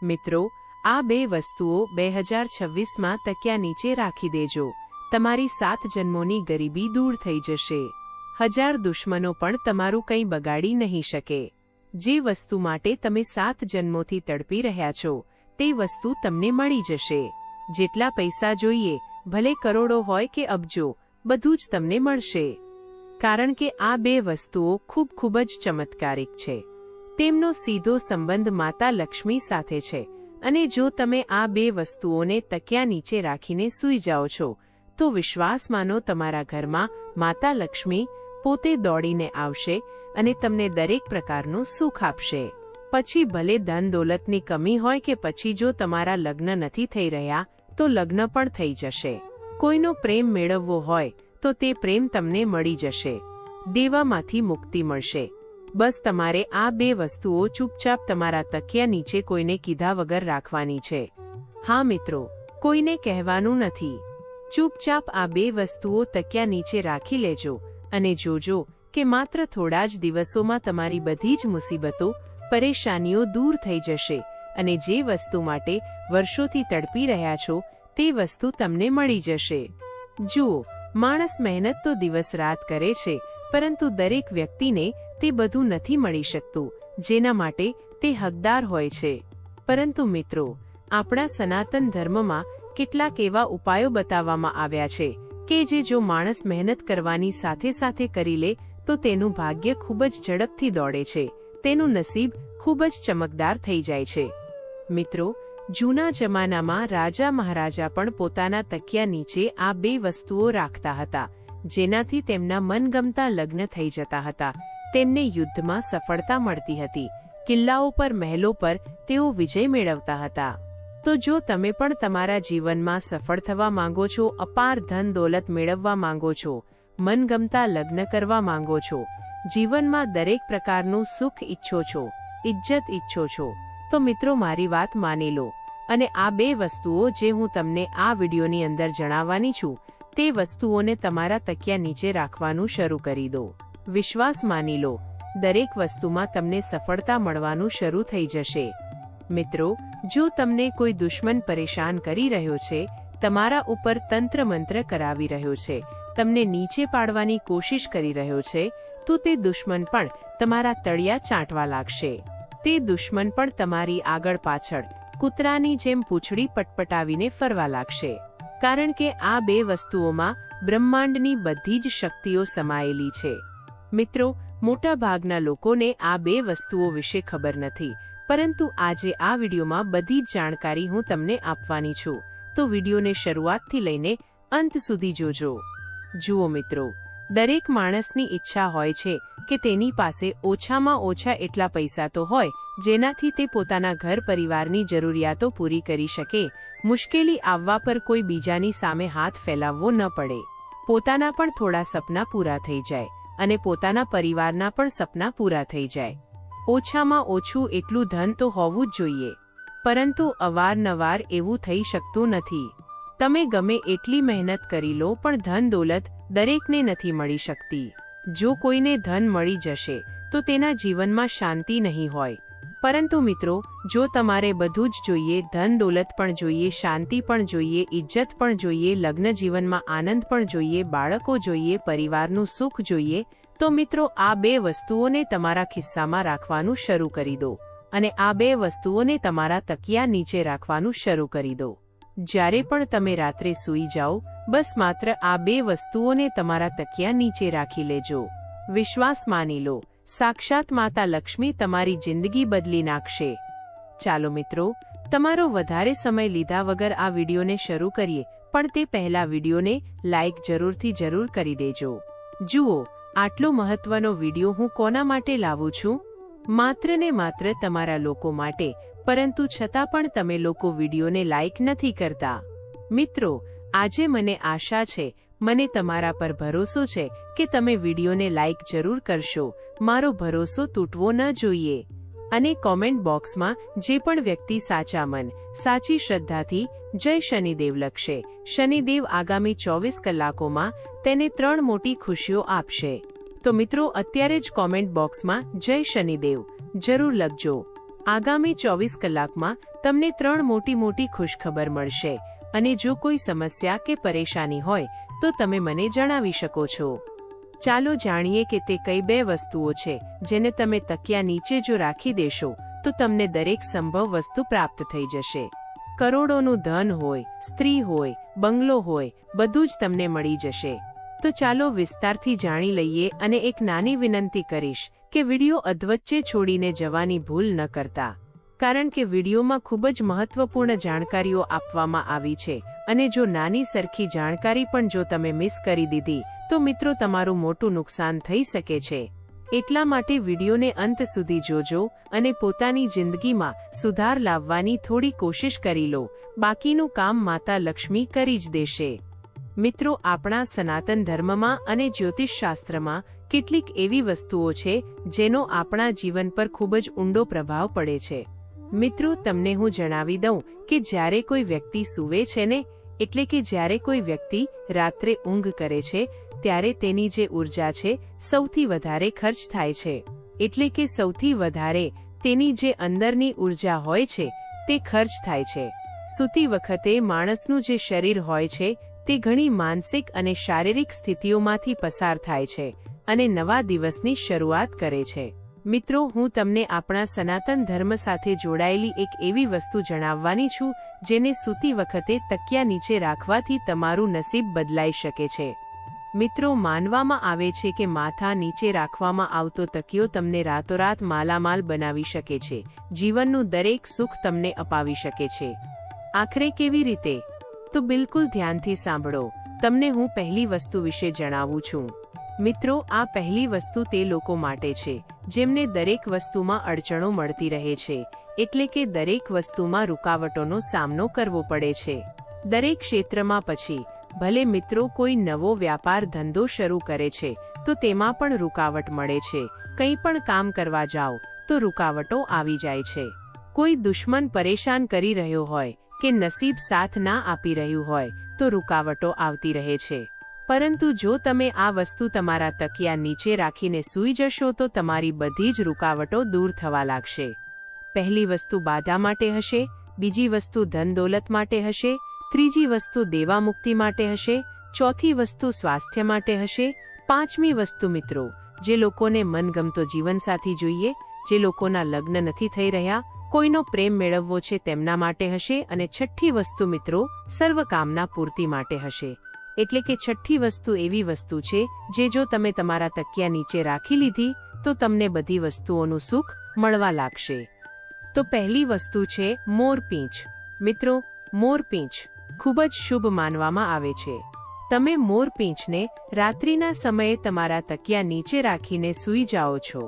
મિત્રો, આ બે વસ્તુઓ 2026માં તકિયા નીચે રાખી દેજો. તમારી 7 જન્મોની ગરીબી દૂર થઈ જશે. 1000 દુશ્મનો પણ તમારું કંઈ બગાડી નહીં શકે. જે વસ્તુ માટે તમે 7 જન્મોથી તડપી રહ્યા છો, તે વસ્તુ તમને મળી જશે. જેટલા પૈસા જોઈએ, ભલે કરોડો હોય કે અબજો, બધું જ તમને મળશે. કારણ કે આ બે વસ્તુઓ ખૂબ જ ચમત્કારિક છે. તેમનો સીધો સંબંધ માતા લક્ષ્મી સાથે છે, અને જો તમે આ બે વસ્તુઓને તકિયા નીચે રાખીને સૂઈ જાઓ છો, તો વિશ્વાસ માનો તમારા ઘરમાં માતા લક્ષ્મી પોતે દોડીને આવશે અને તમને દરેક પ્રકારનું સુખ આપશે. પછી ભલે ધન દોલતની કમી હોય કે પછી જો તમારા લગ્ન નથી થઈ રહ્યા, તો લગ્ન પણ થઈ જશે. કોઈનો પ્રેમ મેળવવો હોય તો તે પ્રેમ તમને મળી જશે. દેવામાંથી મુક્તિ મળશે. બસ તમારે આ બે વસ્તુઓ ચૂપચાપ તમારા તકિયા નીચે કોઈને કીધા વગર રાખવાની છે. હા મિત્રો, કોઈને કહેવાનું નથી. ચૂપચાપ આ બે વસ્તુઓ તકિયા નીચે રાખી લેજો અને જોજો કે માત્ર થોડા જ દિવસોમાં તમારી બધી જ મુસીબતો, પરેશાનીઓ દૂર થઈ જશે અને જે વસ્તુ માટે વર્ષોથી તડપી રહ્યા છો, તે વસ્તુ તમને મળી જશે. જુઓ, માણસ મહેનત તો દિવસ રાત કરે છે, પરંતુ દરેક વ્યક્તિને તે બધું નથી મળી શકતું જેના માટે તે હકદાર હોય છે. પરંતુ મિત્રો, આપણા સનાતન ધર્મમાં કેટલાક એવા ઉપાયો બતાવવામાં આવ્યા છે કે જો માણસ મહેનત કરવાની સાથે સાથે કરી લે તો તેનું ભાગ્ય ખૂબ જ ઝડપથી દોડે છે. તેનું નસીબ ખૂબ જ ચમકદાર થઈ જાય છે. મિત્રો, જૂના જમાનામાં રાજા મહારાજા પણ પોતાના તકિયા નીચે આ બે વસ્તુઓ રાખતા હતા, જેનાથી તેમના મનગમતા લગ્ન થઈ જતા હતા. તેમને યુદ્ધમાં સફળતા મળતી હતી. કિલ્લાઓ પર, મહેલો પર તેઓ વિજય મેળવતા હતા. તો જો તમે પણ તમારા જીવનમાં સફળ થવા માંગો છો, અપાર ધન દોલત મેળવવા માંગો છો, મનગમતા લગ્ન કરવા માંગો છો, જીવનમાં દરેક પ્રકારનું સુખ ઈચ્છો છો, ઇજ્જત ઈચ્છો છો, તો મિત્રો મારી વાત માની લો અને આ બે વસ્તુઓ જે હું તમને આ વિડીયોની અંદર જણાવવાની છું, તે વસ્તુઓને તમારા તકિયા નીચે રાખવાનું શરૂ કરી દો. વિશ્વાસ માની લો, દરેક વસ્તુમાં તમને સફળતા મળવાનું શરૂ થઈ જશે. મિત્રો, જો તમને કોઈ દુશ્મન પરેશાન કરી રહ્યો છે, તમારા ઉપર તંત્ર મંત્ર કરાવી રહ્યો છે, તમને નીચે પાડવાની કોશિશ કરી રહ્યો છે, તો તે દુશ્મન પણ તમારા તળિયા ચાટવા લાગશે. તે દુશ્મન પણ તમારી આગળ પાછળ કૂતરાની જેમ પૂંછડી પટપટાવીને ફરવા લાગશે. કારણ કે આ બે વસ્તુઓમાં બ્રહ્માંડની બધી જ શક્તિઓ સમાયેલી છે. મિત્રો, મોટા ભાગના લોકોને આ બે વસ્તુઓ વિશે ખબર નથી, પરંતુ આજે આ વિડીયોમાં બધી જ જાણકારી હું તમને આપવાની છું. તો વિડીયોને શરૂઆતથી લઈને અંત સુધી જોજો. જુઓ મિત્રો, દરેક માણસની ઈચ્છા હોય છે કે તેની પાસે ઓછામાં ઓછા એટલા પૈસા તો હોય જેનાથી તે પોતાના ઘર પરિવારની જરૂરિયાતો પૂરી કરી શકે. મુશ્કેલી આવવા પર કોઈ બીજાની સામે હાથ ફેલાવવો ન પડે. પોતાના પણ થોડા સપના પૂરા થઈ જાય અને પોતાના પરિવારના પણ સપના પૂરા થઈ જાય. ઓછામાં ઓછું એટલું ધન તો હોવું જ જોઈએ, પરંતુ અવારનવાર એવું થઈ શકતું નથી. તમે ગમે એટલી મહેનત કરી લો પણ ધન દોલત દરેકને નથી મળી શકતી. જો કોઈને ધન મળી જશે તો તેના જીવનમાં શાંતિ નહીં હોય. પરંતુ મિત્રો, જો તમારે બધું જ જોઈએ, ધન દોલત પણ જોઈએ, શાંતિ પણ જોઈએ, ઇજ્જત પણ જોઈએ, લગ્ન જીવનમાં આનંદ પણ જોઈએ, બાળકો જોઈએ, પરિવારનું સુખ જોઈએ, તો મિત્રો આ બે વસ્તુઓને તમારા ખિસ્સામાં રાખવાનું શરૂ કરી દો અને આ બે વસ્તુઓને તમારા તકિયા નીચે રાખવાનું શરૂ કરી દો. જ્યારે પણ તમે રાત્રે સૂઈ જાઓ, બસ માત્ર આ બે વસ્તુઓને તમારા તકિયા નીચે રાખી લેજો. વિશ્વાસ માની લો, સાક્ષાત માતા લક્ષ્મી તમારી જિંદગી બદલી નાખશે. ચાલો મિત્રો, તમારો વધારે સમય લીધા વગર આ વિડીયોને શરૂ કરીએ, પણ તે પહેલા વિડીયોને લાઇક જરૂર કરી દેજો. જુઓ, આટલો મહત્વનો વિડીયો હું કોના માટે લાવું છું? માત્ર ને માત્ર તમારા લોકો માટે, પરંતુ છતાં પણ તમે લોકો વિડીયોને લાઇક નથી કરતા. મિત્રો, આજે મને આશા છે, મને તમારા પર ભરોસો છે કે તમે વિડીયોને લાઇક જરૂર કરશો. મારો ભરોસો તૂટવો ન જોઈએ. અને કોમેન્ટ બોક્સમાં જે પણ વ્યક્તિ સાચા મન, સાચી શ્રદ્ધાથી જય શનિદેવ લખશે, શનિદેવ આગામી 24 કલાકોમાં તેને 3 મોટી ખુશીઓ આપશે. તો મિત્રો, અત્યારે જ કોમેન્ટ બોક્સમાં જય શનિદેવ જરૂર લખજો. આગામી 24 કલાકમાં તમને 3 મોટી ખુશખબર મળશે અને જો કોઈ સમસ્યા કે પરેશાની હોય તો તમે મને જણાવી શકો છો. ચાલો જાણીએ કે તે કઈ 2 વસ્તુઓ છે જેને તમે તકિયા નીચે જો રાખી દેશો તો તમને દરેક સંભવ વસ્તુ પ્રાપ્ત થઈ જશે. કરોડોનું ધન હોય, સ્ત્રી હોય, બંગલો હોય, બધું જ તમને મળી જશે. તો ચાલો વિસ્તારથી જાણી લઈએ અને એક નાની વિનંતી કરીશ કે વિડિયો અધવચ્ચે છોડીને જવાની ભૂલ ન કરતા, કારણ કે વિડિયોમાં ખૂબ જ મહત્વપૂર્ણ જાણકારીઓ આપવામાં આવી છે અને જો નાની સરખી જાણકારી પણ જો તમે મિસ કરી દીધી તો મિત્રો તમારું મોટું નુકસાન થઈ શકે છે. એટલા માટે વિડિયોને અંત સુધી જોજો અને પોતાની જિંદગીમાં સુધાર લાવવાની થોડી કોશિશ કરી લો. બાકીનું કામ માતા લક્ષ્મી કરી જ દેશે. મિત્રો, આપણા સનાતન ધર્મમાં અને જ્યોતિષશાસ્ત્રમાં કેટલીક એવી વસ્તુઓ છે જેનો આપણા જીવન પર ખૂબ જ ઊંડો પ્રભાવ પડે છે. મિત્રો, તમને હું જણાવી દઉં કે જ્યારે કોઈ વ્યક્તિ સૂવે છે ને, એટલે કે જ્યારે કોઈ વ્યક્તિ રાત્રે ઊંઘ કરે છે ત્યારે તેની જે ઉર્જા છે સૌથી વધારે ખર્ચ થાય છે. એટલે કે સૌથી વધારે તેની જે અંદરની ઉર્જા હોય છે તે ખર્ચ થાય છે. સૂતી વખતે માણસનું જે શરીર હોય છે તે ઘણી માનસિક અને શારીરિક સ્થિતિઓમાંથી પસાર થાય છે અને નવા દિવસની શરૂઆત કરે છે. મિત્રો, હું તમને આપણા સનાતન ધર્મ સાથે જોડાયેલી એક એવી વસ્તુ જણાવવાની છું જેને સૂતી વખતે તકિયા નીચે રાખવાથી તમારું નસીબ બદલાઈ શકે છે. મિત્રો, માનવામાં આવે છે કે માથા નીચે રાખવામાં આવતો તકિયો તમને રાતોરાત માલામાલ બનાવી શકે છે, જીવનનું દરેક સુખ તમને અપાવી શકે છે. આખરે કેવી રીતે? તો બિલકુલ ધ્યાનથી સાંભળો. તમને હું પહેલી વસ્તુ વિશે જણાવું છું. મિત્રો, આ પહેલી વસ્તુ તે લોકો માટે છે જેમને દરેક વસ્તુમાં અડચણો મળતી રહે છે, એટલે કે દરેક વસ્તુમાં રૂકાવટોનો સામનો કરવો પડે છે. દરેક ક્ષેત્રમાં પછી ભલે મિત્રો કોઈ નવો વ્યાપાર ધંધો શરૂ કરે છે તો તેમાં પણ રૂકાવટ મળે છે. કંઈ પણ કામ કરવા જાઓ તો રૂકાવટો આવી જાય છે. કોઈ દુશ્મન પરેશાન કરી રહ્યો હોય કે નસીબ સાથ ના આપી રહ્યું હોય તો રૂકાવટો આવતી રહે છે. પરંતુ જો તમે આ વસ્તુ તમારા તકિયા નીચે રાખીને સૂઈ જશો તો તમારી બધી જ રૂકાવટો દૂર થવા લાગશે. પહેલી વસ્તુ બાધા માટે હશે, બીજી વસ્તુ ધન દોલત માટે હશે, ત્રીજી વસ્તુ દેવા મુક્તિ માટે હશે, ચોથી વસ્તુ સ્વાસ્થ્ય માટે હશે, પાંચમી વસ્તુ મિત્રો જે લોકોને મનગમતો જીવનસાથી જોઈએ, જે લોકોના લગ્ન નથી થઈ રહ્યા, કોઈનો પ્રેમ મેળવવો છે તેમના માટે હશે, અને છઠ્ઠી વસ્તુ મિત્રો સર્વકામના પૂર્તિ માટે હશે. એટલે કે છઠ્ઠી વસ્તુ એવી વસ્તુ છે જે જો તમે તમારા તકિયા નીચે રાખી લીધી તો તમને બધી વસ્તુઓનું સુખ મળવા લાગશે. તો પહેલી વસ્તુ છે મોરપીંછ. મિત્રો, મોરપીંછ ખૂબ જ શુભ માનવામાં આવે છે. તમે મોરપીંછને રાત્રિના સમયે તમારા તકિયા નીચે રાખીને સૂઈ જાઓ છો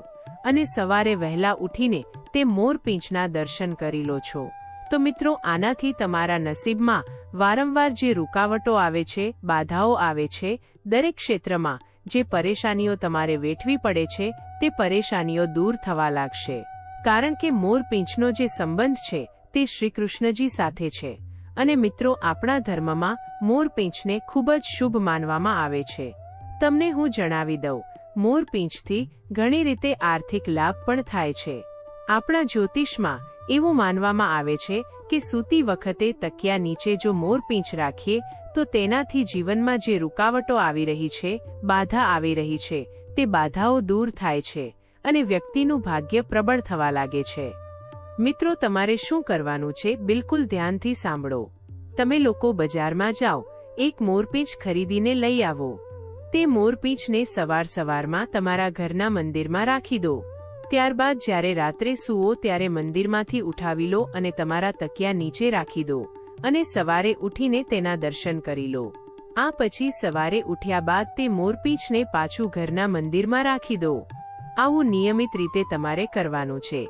અને સવારે વહેલા ઉઠીને તે મોરપીંછના દર્શન કરી લો છો. તો મિત્રો, આનાથી તમારા નસીબમાં વારંવાર જે રૂકાવટો આવે છે, બાધાઓ આવે છે, દરેક ક્ષેત્રમાં જે પરેશાનીઓ તમારે વેઠવી પડે છે તે પરેશાનીઓ દૂર થવા લાગશે. કારણ કે મોરપીંછનો જે સંબંધ છે તે શ્રી કૃષ્ણજી સાથે છે અને મિત્રો, આપણા ધર્મમાં મોરપીંછને ખૂબ જ શુભ માનવામાં આવે છે. તમને હું જણાવી દઉં, મોરપીંછથી ઘણી રીતે આર્થિક લાભ પણ થાય છે. આપણા જ્યોતિષમાં એવું માનવામાં આવે છે કે સૂતી વખતે તકિયા નીચે જો મોરપીંછ રાખીએ તો તેનાથી જીવનમાં જે રૂકાવટો આવી રહી છે, બાધા આવી રહી છે, તે બાધાઓ દૂર થાય છે અને વ્યક્તિનું ભાગ્ય પ્રબળ થવા લાગે છે. મિત્રો, તમારે શું કરવાનું છે બિલકુલ ધ્યાનથી સાંભળો. તમે લોકો બજારમાં જાઓ, એક મોરપીંછ ખરીદીને લઈ આવો. તે મોરપીંછને સવારમાં તમારા ઘરના મંદિરમાં રાખી દો. ત્યારબાદ જ્યારે રાત્રે સૂવો ત્યારે મંદિરમાંથી ઉઠાવી લો અને તમારા તકિયા નીચે રાખી દો અને સવારે ઉઠીને તેના દર્શન કરી લો. આ પછી સવારે ઉઠ્યા બાદ તે મોરપીંછને પાછું ઘરના મંદિરમાં રાખી દો. આવું નિયમિત રીતે તમારે કરવાનું છે.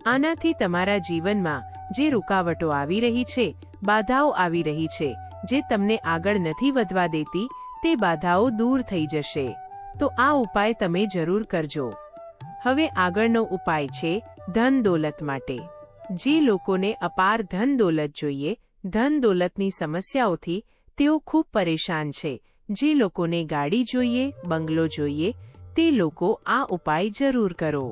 આનાથી તમારા જીવનમાં જે રૂકાવટો આવી રહી છે, બાધાઓ આવી રહી છે, જે તમને આગળ નથી વધવા દેતી, તે બાધાઓ દૂર થઈ જશે. તો આ ઉપાય તમે જરૂર કરજો. હવે આગળનો ઉપાય છે ધન દોલત માટે. જે લોકોને અપાર ધન દોલત જોઈએ, ધન દોલતની સમસ્યાઓથી તેઓ ખૂબ પરેશાન છે, જે લોકોને ગાડી જોઈએ, બંગલો જોઈએ, તે લોકો આ ઉપાય જરૂર કરો.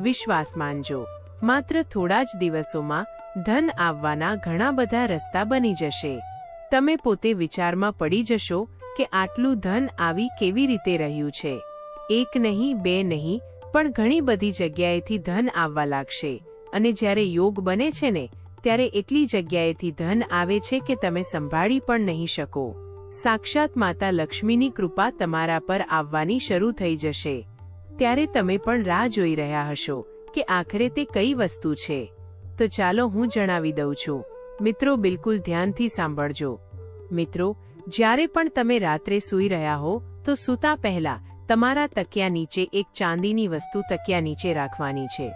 વિશ્વાસ માનજો. માત્ર થોડા જ દિવસોમાં ધન આવવાના ઘણા બધા રસ્તા બની જશે. તમે પોતે વિચારમાં પડી જશો કે આટલું ધન આવી કેવી રીતે રહ્યું છે. એક નહીં, બે નહીં, પણ ઘણી બધી જગ્યાએથી ધન આવવા લાગશે. અને જ્યારે યોગ બને છે ને, ત્યારે એટલી જગ્યાએથી ધન આવે છે કે તમે સંભાળી પણ નહીં શકો. સાક્ષાત માતા લક્ષ્મીની કૃપા તમારા પર આવવાની શરૂ થઈ જશે. ત્યારે તમે પણ રાહ જોઈ રહ્યા હશો કે આખરે તે કઈ વસ્તુ છે. તો ચાલો હું જણાવી દઉં છું. મિત્રો, બિલકુલ ધ્યાનથી સાંભળજો. મિત્રો, જ્યારે પણ તમે રાત્રે સૂઈ રહ્યા હો તો સૂતા પહેલા તમારા તકિયા નીચે એક ચાંદીની વસ્તુ તકિયા નીચે રાખવાની છે.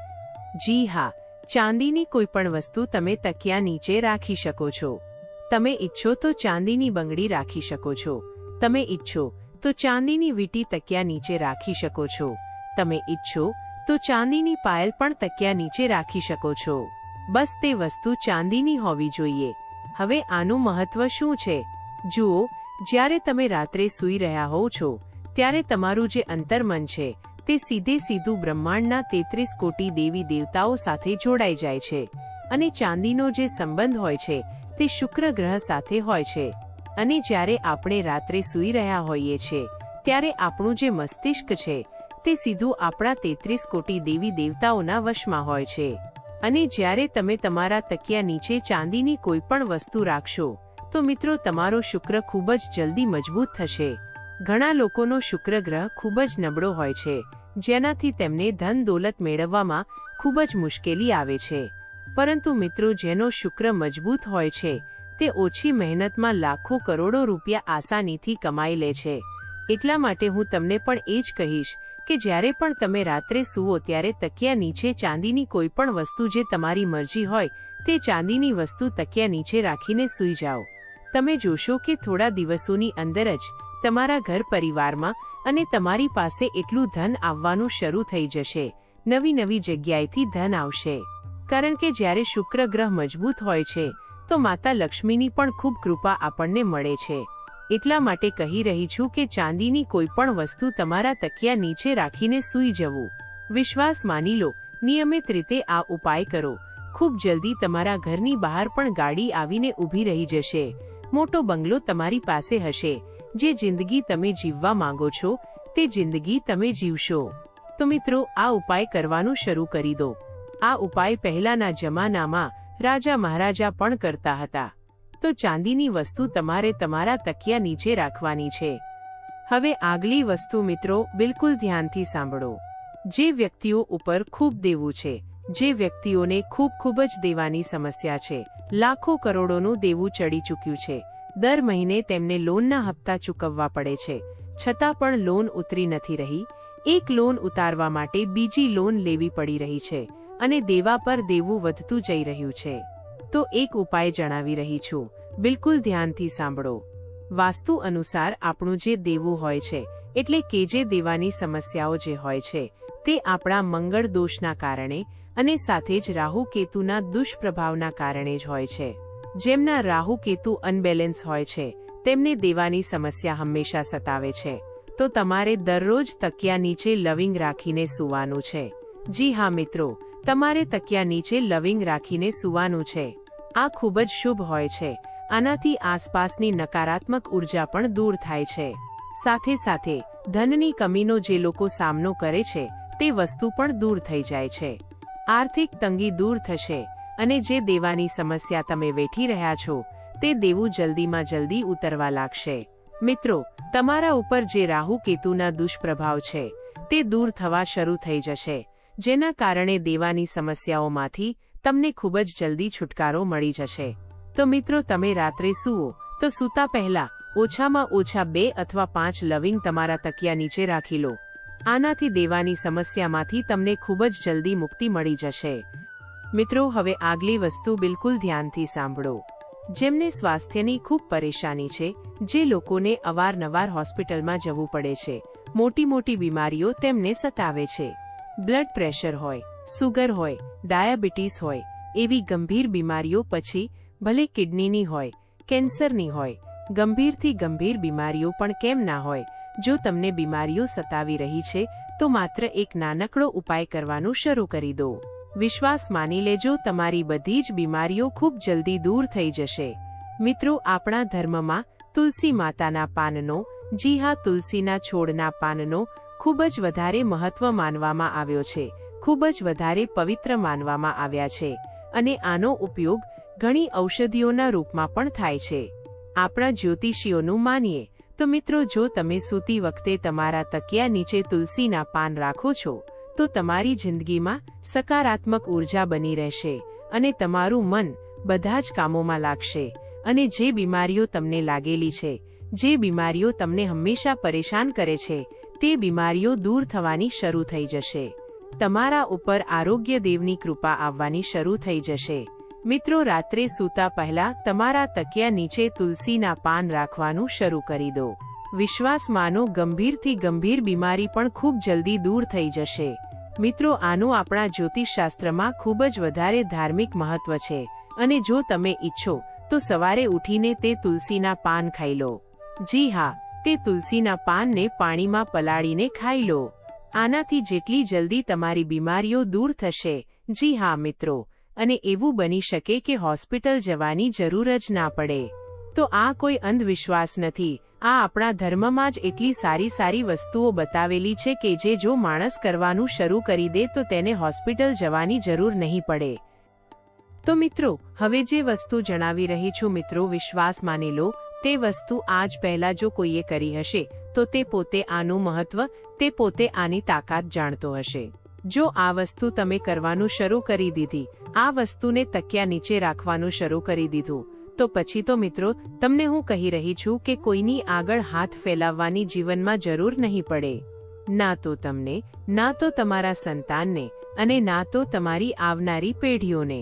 જી હા, ચાંદીની કોઈ પણ વસ્તુ તમે તકિયા નીચે રાખી શકો છો. તમે ઈચ્છો તો ચાંદીની બંગડી રાખી શકો છો. તમે ઈચ્છો તો ચાંદીની વીંટી તકિયા નીચે રાખી શકો છો. તમે ઈચ્છો તો ચાંદીની પાયલ પણ તકિયા નીચે રાખી શકો છો. બસ તે વસ્તુ ચાંદીની હોવી જોઈએ. હવે આનું મહત્વ શું છે? જુઓ, જ્યારે તમે રાત્રે સૂઈ રહ્યા હોવ છો ત્યારે તમારું જે અંતર્મન છે તે સીધું બ્રહ્માંડના 33 કોટી દેવી દેવતાઓ સાથે જોડાઈ જાય છે. અને ચાંદીનો જે સંબંધ હોય છે તે શુક્ર ગ્રહ સાથે હોય છે. અને જ્યારે આપણે રાત્રે સૂઈ રહ્યા હોઈએ છીએ ત્યારે આપણું જે મસ્તિષ્ક છે તે સીધું આપણા 33 કોટી દેવી દેવતાઓના વશમાં હોય છે. અને જ્યારે તમે તમારા તકિયા નીચે ચાંદીની કોઈ પણ વસ્તુ રાખશો તો મિત્રો, તમારો શુક્ર ખૂબ જ જલ્દી મજબૂત થશે. ઘણા લોકોનો શુક્ર ગ્રહ ખૂબ જ નબળો હોય છે, જેનાથી તેમને ધન દોલત મેળવવામાં ખૂબ જ મુશ્કેલી આવે છે. પરંતુ મિત્રો, જેનો શુક્ર મજબૂત હોય છે તે ઓછી મહેનતમાં લાખો કરોડો રૂપિયા આસાનીથી કમાઈ લે છે. એટલા માટે હું તમને પણ એ જ કહીશ કે જ્યારે પણ તમે રાત્રે સૂવો ત્યારે તકિયા નીચે ચાંદીની કોઈ પણ વસ્તુ જે તમારી મરજી હોય તે ચાંદીની વસ્તુ તકિયા નીચે રાખીને સૂઈ જાઓ. તમે જોશો કે થોડા દિવસોની અંદર જ તમારા ઘર પરિવારમાં અને તમારી પાસે એટલું ધન આવવાનું શરૂ થઈ જશે. નવી નવી જગ્યાએથી ધન આવશે. કારણ કે જ્યારે શુક્ર ગ્રહ મજબૂત હોય છે તો માતા લક્ષ્મીની પણ ખૂબ કૃપા આપણને મળે છે. એટલા માટે કહી રહી છું કે ચાંદીની કોઈ પણ વસ્તુ તમારા તકિયા નીચે રાખીને સૂઈ જવું. વિશ્વાસ માની લો, નિયમિત રીતે આ ઉપાય કરો. ખૂબ જલ્દી તમારા ઘરની બહાર પણ ગાડી આવીને ઊભી રહી જશે. મોટો બંગલો તમારી પાસે હશે. જે જિંદગી તમે જીવવા માંગો છો તે જિંદગી તમે જીવશો. તો મિત્રો, આ ઉપાય કરવાનું શરૂ કરી દો. આ ઉપાય પહેલાના જમાનામાં રાજા મહારાજા પણ કરતા હતા. તો ચાંદીની વસ્તુ તમારે તમારા તકિયા નીચે રાખવાની છે. હવે આગલી વસ્તુ મિત્રો, બિલકુલ ધ્યાનથી સાંભળો. જે વ્યક્તિઓ ઉપર ખૂબ દેવું છે, જે વ્યક્તિઓને ખૂબ જ દેવાની સમસ્યા છે, લાખો કરોડોનું દેવું ચડી ચૂક્યું છે, દર મહિને તેમને લોનના હપ્તા ચૂકવવા પડે છે, છતાં પણ લોન ઉતરી નથી રહી. એક લોન ઉતારવા માટે બીજી લોન લેવી પડી રહી છે અને દેવા પર દેવું વધતું જઈ રહ્યું છે. તો એક ઉપાય જણાવી રહી છું, બિલકુલ ધ્યાનથી સાંભળો. વાસ્તુ અનુસાર આપણું જે દેવું હોય છે, એટલે કે જે દેવાની સમસ્યાઓ જે હોય છે તે આપણા મંગળ દોષના કારણે અને સાથે જ રાહુ કેતુના દુષ્પ્રભાવના કારણે જ હોય છે. જેમના રાહુ કેતુ અનબેલેન્સ હોય છે તેમને દેવાની સમસ્યા હંમેશા સતાવે છે. તો તમારે દરરોજ તકિયા નીચે લવિંગ રાખીને સૂવાનું છે. જી હા મિત્રો, તમારે તકિયા નીચે લવિંગ રાખીને સૂવાનું છે. આ ખૂબ જ શુભ હોય છે. આનાથી આસપાસની નકારાત્મક ઉર્જા પણ દૂર થાય છે. સાથે સાથે ધનની કમીનો જે લોકો સામનો કરે છે તે વસ્તુ પણ દૂર થઈ જાય છે. આર્થિક તંગી દૂર થશે અને જે દેવાની સમસ્યા તમે વેઠી રહ્યા છો તે દેવું જલ્દીમાં જલ્દી ઉતરવા લાગશે. મિત્રો, તમારા ઉપર જે રાહુ કેતુના દુષ્પ્રભાવ છે તે દૂર થવા શરૂ થઈ જશે, જેના કારણે દેવાની સમસ્યાઓમાંથી તમને ખૂબ જ જલ્દી છુટકારો મળી જશે. તો મિત્રો, તમે રાત્રે સૂવો તો સૂતા પહેલા ઓછામાં ઓછા 2 અથવા 5 લવિંગ તમારા તકિયા નીચે રાખી લો. આનાથી દેવાની સમસ્યામાંથી તમને ખૂબ જ જલ્દી મુક્તિ મળી જશે. મિત્રો, હવે આગલી વસ્તુ બિલકુલ ધ્યાનથી સાંભળો. જેમને સ્વાસ્થ્યની ખૂબ પરેશાની છે, જે લોકોને અવારનવાર હોસ્પિટલમાં જવું પડે છે, મોટી મોટી બીમારીઓ તેમને સતાવે છે, બ્લડ પ્રેશર હોય, સુગર હોય, ડાયાબિટીસ હોય, એવી ગંભીર બીમારીઓ, પછી ભલે કિડનીની હોય, કેન્સરની હોય, ગંભીરથી ગંભીર બીમારીઓ પણ કેમ ના હોય, જો તમને બીમારીઓ સતાવી રહી છે તો માત્ર એક નાનકડો ઉપાય કરવાનું શરૂ કરી દો. વિશ્વાસ માની લેજો, તમારી બધી જ બીમારીઓ ખૂબ જલ્દી દૂર થઈ જશે. મિત્રો, આપણા ધર્મમાં તુલસી માતાના પાનનો, જી હા, તુલસીના છોડના પાનનો ખૂબ જ વધારે મહત્વ માનવામાં આવ્યો છે, ખૂબ જ વધારે પવિત્ર માનવામાં આવ્યા છે, અને આનો ઉપયોગ ઘણી ઔષધિઓના રૂપમાં પણ થાય છે. આપણા જ્યોતિષીઓનું માનીએ તો મિત્રો, જો તમે સૂતી વખતે તમારા તકિયા નીચે તુલસીના પાન રાખો છો તો તમારી જિંદગીમાં સકારાત્મક ઉર્જા બની રહેશે અને તમારું મન બધા જ કામોમાં લાગશે, અને જે બીમારીઓ તમને લાગેલી છે, જે બીમારીઓ તમને હંમેશા પરેશાન કરે છે, તે બીમારીઓ દૂર થવાની શરૂ થઈ જશે. તમારા ઉપર આરોગ્ય દેવની કૃપા આવવાની શરૂ થઈ જશે. મિત્રો, રાત્રે સૂતા પહેલા તમારા તકિયા નીચે તુલસીના પાન રાખવાનું શરૂ કરી દો. વિશ્વાસ માનો, ગંભીરથી ગંભીર બીમારી પણ ખૂબ જલ્દી દૂર થઈ જશે. મિત્રો, આનું આપણા જ્યોતિષશાસ્ત્રમાં ખૂબ જ વધારે ધાર્મિક મહત્વ છે, અને જો તમે ઈચ્છો તો સવારે ઉઠીને તે તુલસીના પાન ખાઈ લો. જી હા, તે તુલસીના પાનને પાણીમાં પલાળીને ખાઈ લો. આનાથી જેટલી જલ્દી તમારી બીમારીઓ દૂર થશે. જી હા મિત્રો, અને એવું બની શકે કે હોસ્પિટલ જવાની જરૂર જ ના પડે. તો આ કોઈ અંધવિશ્વાસ નથી, આ આપણા ધર્મમાં જ એટલી સારી સારી વસ્તુઓ બતાવેલી છે કે જે જો માણસ કરવાનું શરૂ કરી દે તો તેને હોસ્પિટલ જવાની જરૂર નહીં પડે. તો મિત્રો, હવે જે વસ્તુ જણાવી રહી છું મિત્રો, વિશ્વાસ માની લો, તે વસ્તુ આજ પહેલા જો કોઈએ કરી હશે તો તે પોતે આનું મહત્વ, તે પોતે આની તાકાત જાણતો હશે. જો આ વસ્તુ તમે કરવાનું શરૂ કરી દીધી, આ વસ્તુને તકિયા નીચે રાખવાનું શરૂ કરી દીધું, તો પછી તો મિત્રો, તમને હું કહી રહી છું કે કોઈની આગળ હાથ ફેલાવવાની જીવનમાં જરૂર નહીં પડે. ના તો તમને, ના તો તમારા સંતાનને, અને ના તો તમારી આવનારી પેઢીઓને.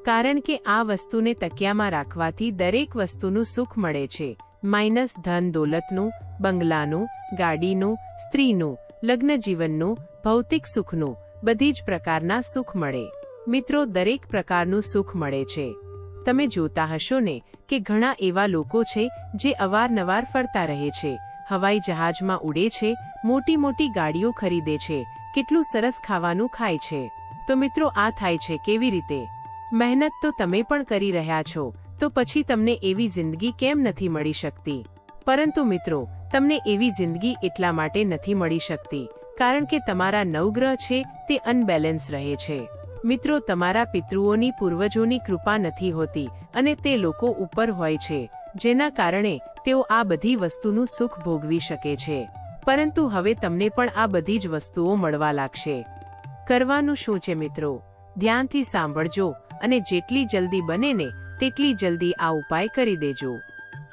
કારણ કે આ વસ્તુને તકિયામાં રાખવાથી દરેક વસ્તુનું સુખ મળે છે, માઇનસ ધન દોલતનું, બંગલાનું, ગાડીનું, સ્ત્રીનું, લગ્ન જીવનનું, ભૌતિક સુખનું, બધી જ પ્રકારના સુખ મળે. મિત્રો, દરેક પ્રકારનું સુખ મળે છે. તમે જોતા હશો ને કે ઘણા એવા લોકો છે જે અવારનવાર ફરતા રહે છે, હવાઈ જહાજમાં ઉડે છે, મોટી મોટી ગાડીઓ ખરીદે છે, કેટલું સરસ ખાવાનું ખાય છે. તો મિત્રો, આ થાય છે કેવી રીતે? મહેનત તો તમે પણ કરી રહ્યા છો, તો પછી તમને એવી જિંદગી કેમ નથી મળી શકતી? પરંતુ મિત્રો, તમને એવી જિંદગી એટલા માટે નથી મળી શકતી કારણ કે તમારા નવગ્રહ છે તે અનબેલેન્સ રહે છે. મિત્રો, તમારા પિતૃઓની, પૂર્વજોની કૃપા નથી હોતી અને તે લોકો ઉપર હોય છે, જેના કારણે તેઓ આ બધી વસ્તુનું સુખ ભોગવી શકે છે. પરંતુ હવે તમને પણ આ બધી જ વસ્તુઓ મળવા લાગશે. કરવાનું શું છે મિત્રો? ધ્યાનથી સાંભળજો અને જેટલી જલ્દી બને ને તેટલી જલ્દી આ ઉપાય કરી દેજો.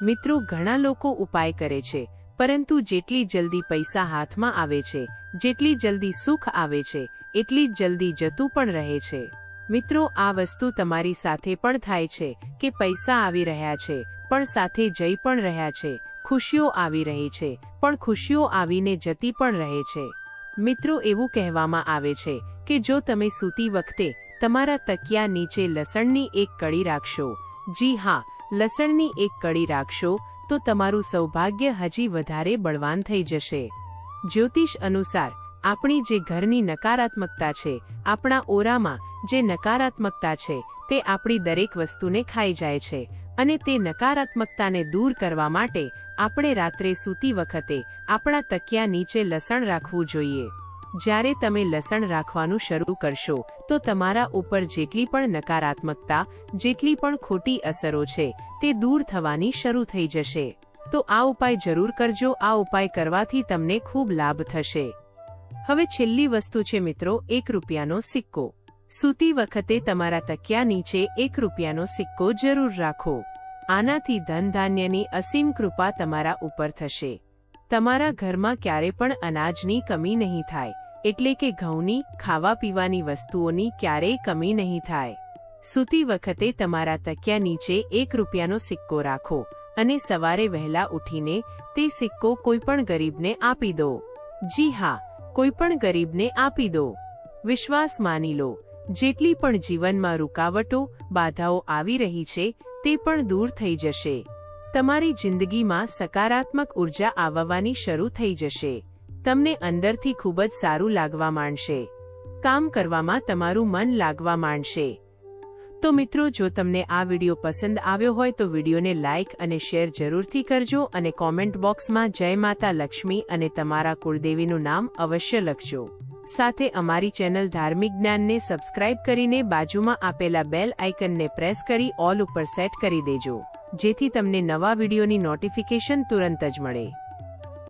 મિત્રો, ઘણા લોકો ઉપાય કરે છે, પરંતુ જેટલી જલ્દી પૈસા હાથમાં આવે છે, જેટલી જલ્દી સુખ આવે છે, એટલી જ જલ્દી જતું પણ રહે છે. મિત્રો, આ વસ્તુ તમારી સાથે પણ થાય છે કે પૈસા આવી રહ્યા છે પણ સાથે જઈ પણ રહ્યા છે, ખુશીઓ આવી રહી છે પણ ખુશીઓ આવીને જતી પણ રહે છે. મિત્રો, એવું કહેવામાં આવે છે કે જો તમે સૂતી વખતે તમારા તકિયા નીચે લસણની એક કળી રાખશો, જી હા, લસણની એક કળી રાખશો, તો તમારું સૌભાગ્ય હજી વધારે બળવાન થઈ જશે. જ્યોતિષ અનુસાર આપણી જે ઘરની નકારાત્મકતા છે, આપણા ઓરામાં જે નકારાત્મકતા છે, તે આપણી દરેક વસ્તુને ખાઈ જાય છે, અને તે નકારાત્મકતાને દૂર કરવા માટે આપણે રાત્રે સૂતી વખતે આપણા તકિયા નીચે લસણ રાખવું જોઈએ. જ્યારે તમે લસણ રાખવાનું શરૂ કરશો તો તમારા ઉપર જેટલી પણ નકારાત્મકતા, જેટલી પણ ખોટી અસરો છે, તે દૂર થવાની શરૂ થઈ જશે. તો આ ઉપાય જરૂર કરજો. આ ઉપાય કરવાથી તમને ખૂબ લાભ થશે. હવે છેલ્લી વસ્તુ છે મિત્રો, 1 રૂપિયાનો સિક્કો. સૂતી વખતે તમારા તકિયા નીચે 1 રૂપિયાનો સિક્કો જરૂર રાખો. આનાથી ધન ધાન્યની અસીમ કૃપા તમારા ઉપર થશે. તમારા ઘરમાં ક્યારે પણ અનાજની કમી નહીં થાય, એટલે કે ઘઉંની, ખાવા પીવાની વસ્તુઓની ક્યારેય કમી નહીં થાય. સૂતી વખતે તમારા તકિયા નીચે 1 રૂપિયાનો સિક્કો રાખો અને સવારે વહેલા ઉઠીને તે સિક્કો કોઈપણ ગરીબને આપી દો. જી હા, કોઈપણ ગરીબને આપી દો. વિશ્વાસ માની લો, જેટલી પણ જીવનમાં રૂકાવટો, બાધાઓ આવી રહી છે, તે પણ દૂર થઈ જશે. તમારી જિંદગીમાં સકારાત્મક ઉર્જા આવવાની શરૂ થઈ જશે. તમને અંદરથી ખૂબ જ સારું લાગવા માંડશે. કામ કરવામાં તમારું મન લાગવા માંડશે. તો મિત્રો, જો તમને આ વિડીયો પસંદ આવ્યો હોય તો વિડીયોને લાઇક અને શેર જરૂરથી કરજો અને કોમેન્ટ બોક્સમાં જય માતા લક્ષ્મી અને તમારા કુળદેવીનું નામ અવશ્ય લખજો. સાથે અમારી ચેનલ ધાર્મિક જ્ઞાનને સબસ્ક્રાઇબ કરીને બાજુમાં આપેલા બેલ આઇકનને પ્રેસ કરી ઓલ ઉપર સેટ કરી દેજો, જેથી તમને નવા વિડીયોની નોટિફિકેશન તુરંત જ મળે.